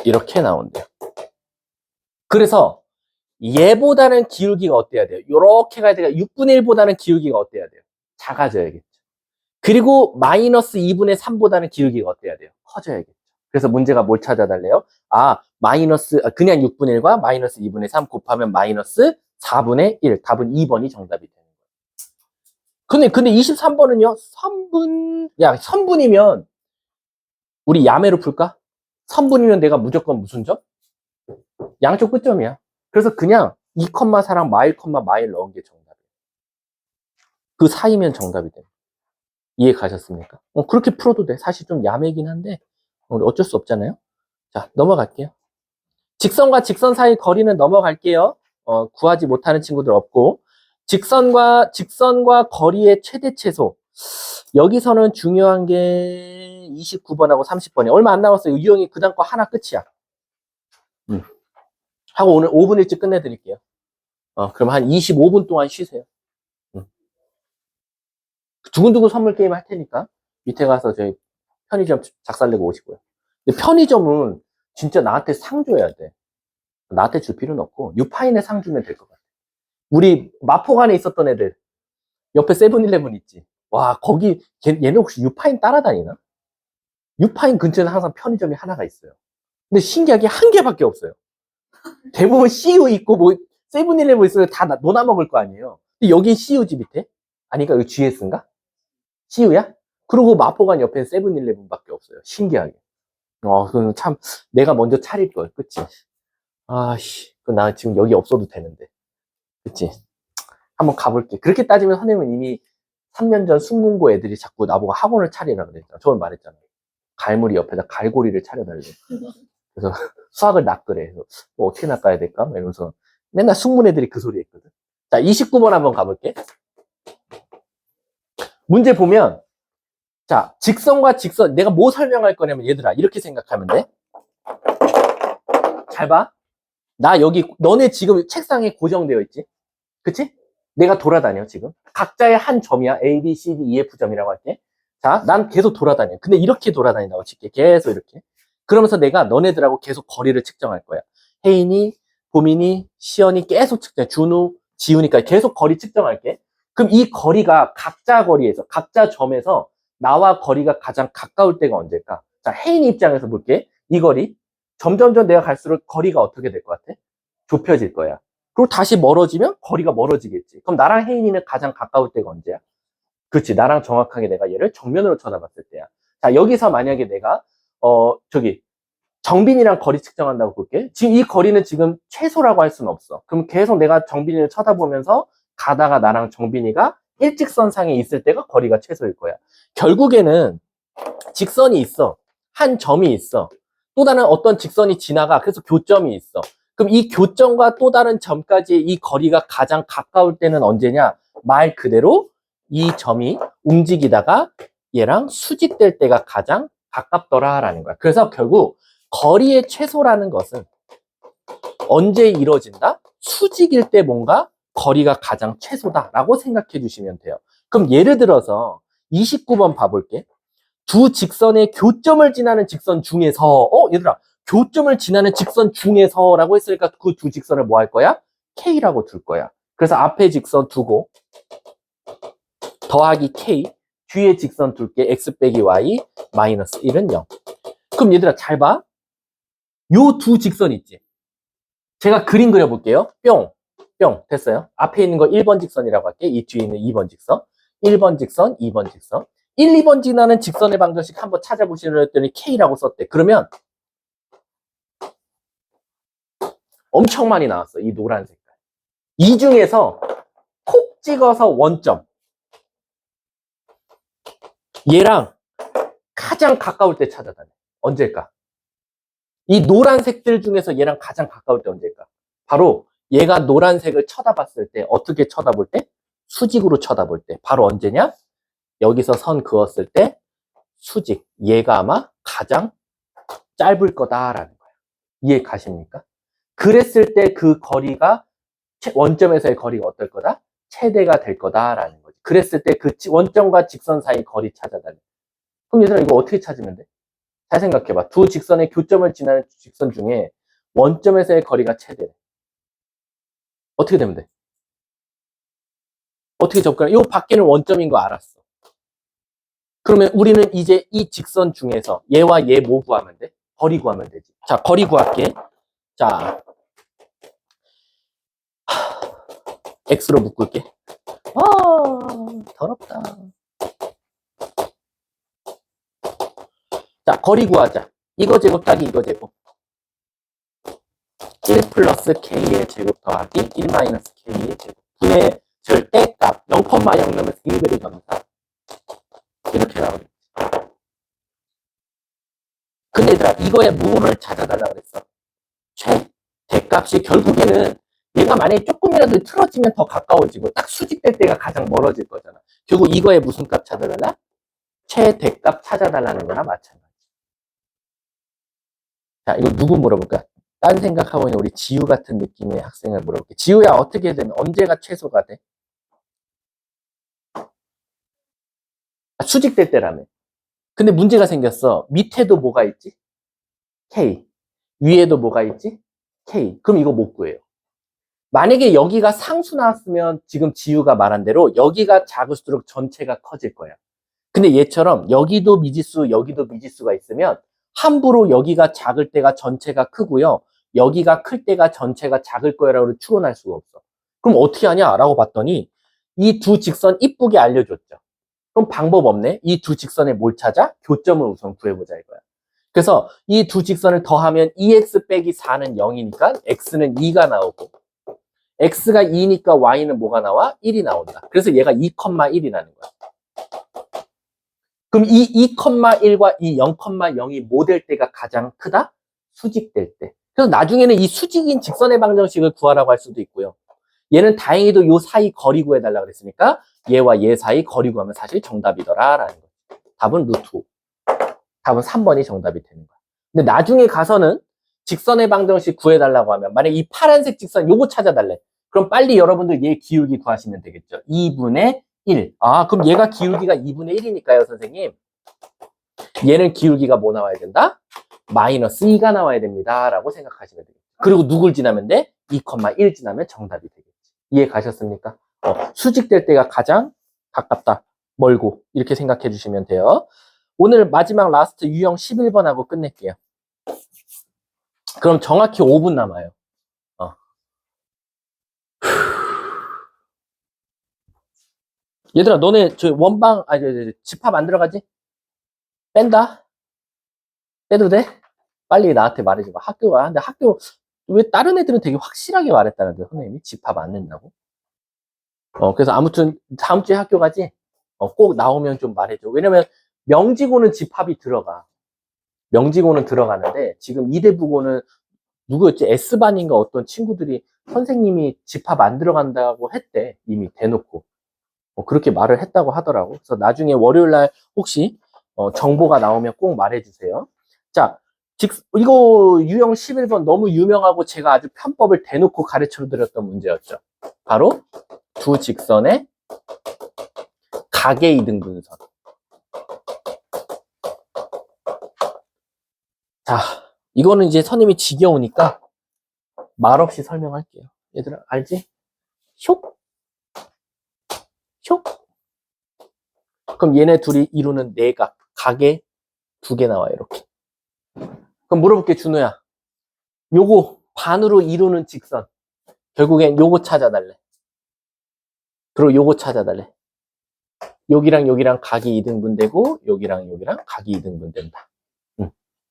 이렇게 나온대요. 그래서 얘보다는 기울기가 어때야 돼요? 요렇게 가야 돼요. 6분의 1보다는 기울기가 어때야 돼요? 작아져야겠죠. 그리고 마이너스 2분의 3보다는 기울기가 어때야 돼요? 커져야겠죠. 그래서 문제가 뭘 찾아달래요? 그냥 6분의 1과 마이너스 2분의 3 곱하면 마이너스 4분의 1. 답은 2번이 정답이 되는 거예요. 근데 23번은요? 선분이면 우리 야매로 풀까? 선분이면 내가 무조건 무슨 점? 양쪽 끝점이야. 그래서 그냥 2,4랑 마일 넣은 게 정답이에요. 그 사이면 정답이 돼요. 이해 가셨습니까? 그렇게 풀어도 돼. 사실 좀 야매긴 한데 어쩔 수 없잖아요. 자, 넘어갈게요. 직선과 직선 사이 거리는 넘어갈게요. 구하지 못하는 친구들 없고. 직선과 거리의 최대 최소. 여기서는 중요한 게 29번하고 30번이 얼마 안 남았어요. 유형이 그 다음 거 하나 끝이야. 하고 오늘 5분 일찍 끝내드릴게요. 그럼 한 25분 동안 쉬세요. 두근두근 선물 게임 할 테니까 밑에 가서 저희 편의점 작살내고 오시고요. 근데 편의점은 진짜 나한테 상 줘야 돼. 나한테 줄 필요는 없고 유파인에 상 주면 될 것 같아. 우리 마포관에 있었던 애들 옆에 세븐일레븐 있지. 와, 거기 얘네 혹시 유파인 따라다니나? 유파인 근처에는 항상 편의점이 하나가 있어요. 근데 신기하게 한 개밖에 없어요. 대부분 CU 있고 뭐 세븐일레븐 있으면 다 노나 먹을 거 아니에요. 근데 여긴 CU지 밑에? 아니까 여기 GS인가? CU야? 그리고 마포관 옆에 세븐일레븐밖에 없어요. 신기하게. 그건 참 내가 먼저 차릴 걸, 그치? 아씨, 나 지금 여기 없어도 되는데, 그치? 한번 가볼게. 그렇게 따지면 선생님은 이미 3년 전 숙문고 애들이 자꾸 나보고 학원을 차리라 그랬잖아. 저번 말했잖아요. 갈무리 옆에다 갈고리를 차려달래. 그래서 수학을 낚으래. 뭐 어떻게 낚아야 될까? 이러면서 맨날 숙문 애들이 그 소리 했거든. 자, 29번 한번 가볼게. 문제 보면, 자, 직선과 직선, 내가 뭐 설명할 거냐면, 얘들아, 이렇게 생각하면 돼. 잘 봐. 나 여기, 너네 지금 책상에 고정되어 있지? 그치? 내가 돌아다녀, 지금. 각자의 한 점이야. A, B, C, D, E, F 점이라고 할게. 자, 난 계속 돌아다녀. 근데 이렇게 돌아다닌다고 칠게. 계속 이렇게. 그러면서 내가 너네들하고 계속 거리를 측정할 거야. 혜인이, 보민이, 시연이 계속 측정해. 준우, 지훈이까지 계속 거리 측정할게. 그럼 이 거리가 각자 거리에서, 각자 점에서 나와 거리가 가장 가까울 때가 언제일까? 자, 혜인 입장에서 볼게. 이 거리. 점점점 내가 갈수록 거리가 어떻게 될 것 같아? 좁혀질 거야. 그리고 다시 멀어지면 거리가 멀어지겠지. 그럼 나랑 혜인이는 가장 가까울 때가 언제야? 그렇지. 나랑 정확하게 내가 얘를 정면으로 쳐다봤을 때야. 자, 여기서 만약에 내가, 정빈이랑 거리 측정한다고 볼게. 지금 이 거리는 지금 최소라고 할 수는 없어. 그럼 계속 내가 정빈이를 쳐다보면서 가다가 나랑 정빈이가 일직선상에 있을 때가 거리가 최소일 거야. 결국에는 직선이 있어. 한 점이 있어. 또 다른 어떤 직선이 지나가. 그래서 교점이 있어. 그럼 이 교점과 또 다른 점까지 이 거리가 가장 가까울 때는 언제냐? 말 그대로 이 점이 움직이다가 얘랑 수직될 때가 가장 가깝더라라는 거야. 그래서 결국 거리의 최소라는 것은 언제 이루어진다? 수직일 때 뭔가 거리가 가장 최소다라고 생각해 주시면 돼요. 그럼 예를 들어서 29번 봐볼게. 두 직선의 교점을 지나는 직선 중에서, 얘들아, 교점을 지나는 직선 중에서라고 했으니까 그 두 직선을 뭐 할 거야? K라고 둘 거야. 그래서 앞에 직선 두고, 더하기 K, 뒤에 직선 둘게, X 빼기 Y, 마이너스 1은 0. 그럼 얘들아, 잘 봐. 요 두 직선 있지? 제가 그림 그려볼게요. 뿅, 뿅, 됐어요. 앞에 있는 거 1번 직선이라고 할게. 이 뒤에 있는 2번 직선. 1번 직선, 2번 직선. 1, 2번 지나는 직선의 방정식 한번 찾아보시려 했더니 K라고 썼대. 그러면 엄청 많이 나왔어. 이 노란 색깔. 이 중에서 콕 찍어서 원점. 얘랑 가장 가까울 때 찾아다녀. 언제일까? 이 노란색들 중에서 얘랑 가장 가까울 때 언제일까? 바로 얘가 노란색을 쳐다봤을 때, 어떻게 쳐다볼 때? 수직으로 쳐다볼 때. 바로 언제냐? 여기서 선 그었을 때 수직. 얘가 아마 가장 짧을 거다라는 거야. 이해 가십니까? 그랬을 때 그 거리가 원점에서의 거리가 어떨 거다? 최대가 될 거다라는 거지. 그랬을 때 그 원점과 직선 사이 거리 찾아다니. 그럼 얘들아 이거 어떻게 찾으면 돼? 잘 생각해봐. 두 직선의 교점을 지나는 직선 중에 원점에서의 거리가 최대래. 어떻게 되면 돼? 어떻게 접근해? 이 밖에는 원점인 거 알았어. 그러면 우리는 이제 이 직선 중에서 얘와 얘 뭐 구하면 돼? 거리 구하면 되지. 자, 거리 구할게. 자, X로 묶을게. 더럽다. 자, 거리 구하자. 이거 제곱 더하기 이거 제곱. 1 플러스 K의 제곱 더하기 1 마이너스 K의 제곱. 분의 절대값 0,0 넣으면 1배를 넘는다. 이렇게 나오겠지. 근데 얘들아, 이거에 뭐를 찾아달라고 그랬어? 최대값이 결국에는 얘가 만약에 조금이라도 틀어지면 더 가까워지고 딱 수직될 때가 가장 멀어질 거잖아. 결국 이거에 무슨 값 찾아달라? 최대값 찾아달라는 거나 마찬가지. 자, 이거 누구 물어볼까? 딴 생각하고 있는 우리 지우 같은 느낌의 학생을 물어볼게. 지우야, 어떻게 되면 언제가 최소가 돼? 수직될 때라며. 근데 문제가 생겼어. 밑에도 뭐가 있지? K. 위에도 뭐가 있지? K. 그럼 이거 못 구해요. 만약에 여기가 상수 나왔으면 지금 지우가 말한 대로 여기가 작을수록 전체가 커질 거야. 근데 얘처럼 여기도 미지수, 여기도 미지수가 있으면 함부로 여기가 작을 때가 전체가 크고요. 여기가 클 때가 전체가 작을 거라고 추론할 수가 없어. 그럼 어떻게 하냐라고 봤더니 이 두 직선 이쁘게 알려줬죠. 그럼 방법 없네. 이 두 직선에 뭘 찾아? 교점을 우선 구해보자 이거야. 그래서 이 두 직선을 더하면 2x 빼기 4는 0이니까 x는 2가 나오고 x가 2니까 y는 뭐가 나와? 1이 나온다. 그래서 얘가 2,1이 나는 거야. 그럼 이 2,1과 이 0,0이 뭐 될 때가 가장 크다? 수직될 때. 그래서 나중에는 이 수직인 직선의 방정식을 구하라고 할 수도 있고요. 얘는 다행히도 요 사이 거리 구해달라 그랬으니까 얘와 얘 사이 거리 구하면 사실 정답이더라라는 거예요. 답은 루트 5. 답은 3번이 정답이 되는 거야. 근데 나중에 가서는 직선의 방정식 구해달라고 하면 만약에 이 파란색 직선 요거 찾아달래. 그럼 빨리 여러분들 얘 기울기 구하시면 되겠죠. 2분의 1. 아, 그럼 얘가 기울기가 2분의 1이니까요, 선생님. 얘는 기울기가 뭐 나와야 된다? 마이너스 2가 나와야 됩니다. 라고 생각하시면 되겠죠. 그리고 누굴 지나면 돼? 2,1 지나면 정답이 되겠지. 이해 가셨습니까? 수직될 때가 가장 가깝다. 멀고. 이렇게 생각해 주시면 돼요. 오늘 마지막 라스트 유형 11번 하고 끝낼게요. 그럼 정확히 5분 남아요. 얘들아, 너네 저 원방, 집합 안 들어가지? 뺀다? 빼도 돼? 빨리 나한테 말해줘봐. 학교가. 근데 학교, 왜 다른 애들은 되게 확실하게 말했다는데, 선생님이 집합 안 낸다고? 그래서 아무튼 다음 주에 학교 가지? 꼭 나오면 좀 말해줘. 왜냐면 명지고는 집합이 들어가. 명지고는 들어가는데, 지금 이대부고는 누구였지? S반인가 어떤 친구들이 선생님이 집합 안 들어간다고 했대. 이미 대놓고. 그렇게 말을 했다고 하더라고. 그래서 나중에 월요일 날 혹시 정보가 나오면 꼭 말해주세요. 자, 이거 유형 11번 너무 유명하고 제가 아주 편법을 대놓고 가르쳐 드렸던 문제였죠. 바로 두 직선의 각의 이등분선. 자, 이거는 이제 선생님이 지겨우니까 말없이 설명할게요. 얘들아, 알지? 쇽! 쇽! 그럼 얘네 둘이 이루는 네각, 각의 두 개 나와요, 이렇게. 그럼 물어볼게, 준호야. 요거 반으로 이루는 직선. 결국엔 요거 찾아달래. 그리고 요거 찾아달래. 여기랑 여기랑 각이 2등분 되고 여기랑 여기랑 각이 2등분 된다.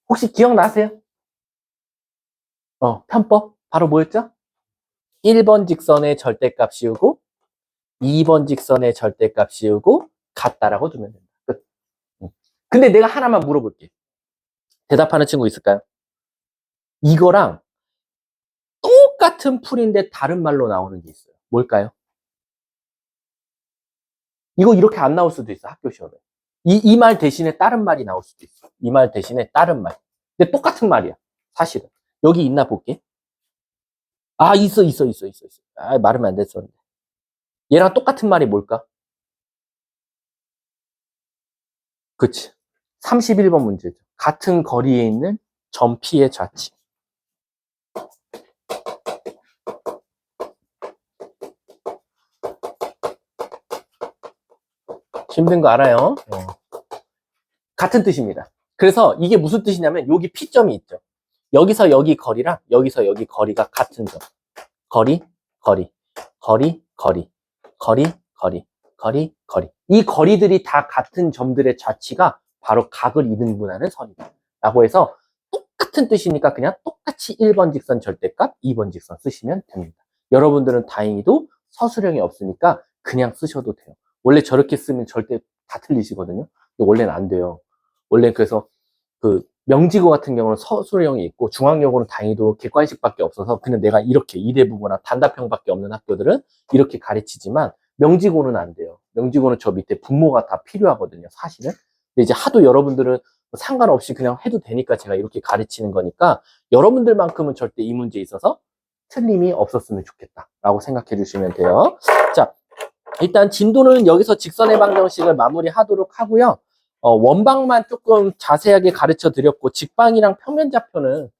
혹시 기억나세요? 편법. 바로 뭐였죠? 1번 직선의 절대값 씌우고 2번 직선의 절대값 씌우고 같다라고 두면 된다. 끝. 근데 내가 하나만 물어볼게. 대답하는 친구 있을까요? 이거랑 똑같은 풀인데 다른 말로 나오는 게 있어요. 뭘까요? 이거 이렇게 안 나올 수도 있어, 학교 시험에. 이 말 대신에 다른 말이 나올 수도 있어. 이 말 대신에 다른 말. 근데 똑같은 말이야, 사실은. 여기 있나 볼게. 아, 있어. 아, 말하면 안 됐었는데. 얘랑 똑같은 말이 뭘까? 그치. 31번 문제죠. 같은 거리에 있는 점 P의 좌측. 힘든 거 알아요? 같은 뜻입니다. 그래서 이게 무슨 뜻이냐면 여기 P점이 있죠. 여기서 여기 거리랑 여기서 여기 거리가 같은 점. 거리. 이 거리들이 다 같은 점들의 좌치가 바로 각을 이등분하는 선이다. 라고 해서 똑같은 뜻이니까 그냥 똑같이 1번 직선 절대값, 2번 직선 쓰시면 됩니다. 여러분들은 다행히도 서술형이 없으니까 그냥 쓰셔도 돼요. 원래 저렇게 쓰면 절대 다 틀리시거든요. 원래는 안 돼요. 원래 그래서 그 명지고 같은 경우는 서술형이 있고 중앙여고는 다행히도 객관식밖에 없어서 그냥 내가 이렇게 이대부고나 단답형밖에 없는 학교들은 이렇게 가르치지만 명지고는 안 돼요. 명지고는 저 밑에 분모가 다 필요하거든요, 사실은. 근데 이제 하도 여러분들은 상관없이 그냥 해도 되니까 제가 이렇게 가르치는 거니까 여러분들만큼은 절대 이 문제에 있어서 틀림이 없었으면 좋겠다라고 생각해 주시면 돼요. 자, 일단 진도는 여기서 직선의 방정식을 마무리하도록 하고요. 원방만 조금 자세하게 가르쳐 드렸고 직방이랑 평면좌표는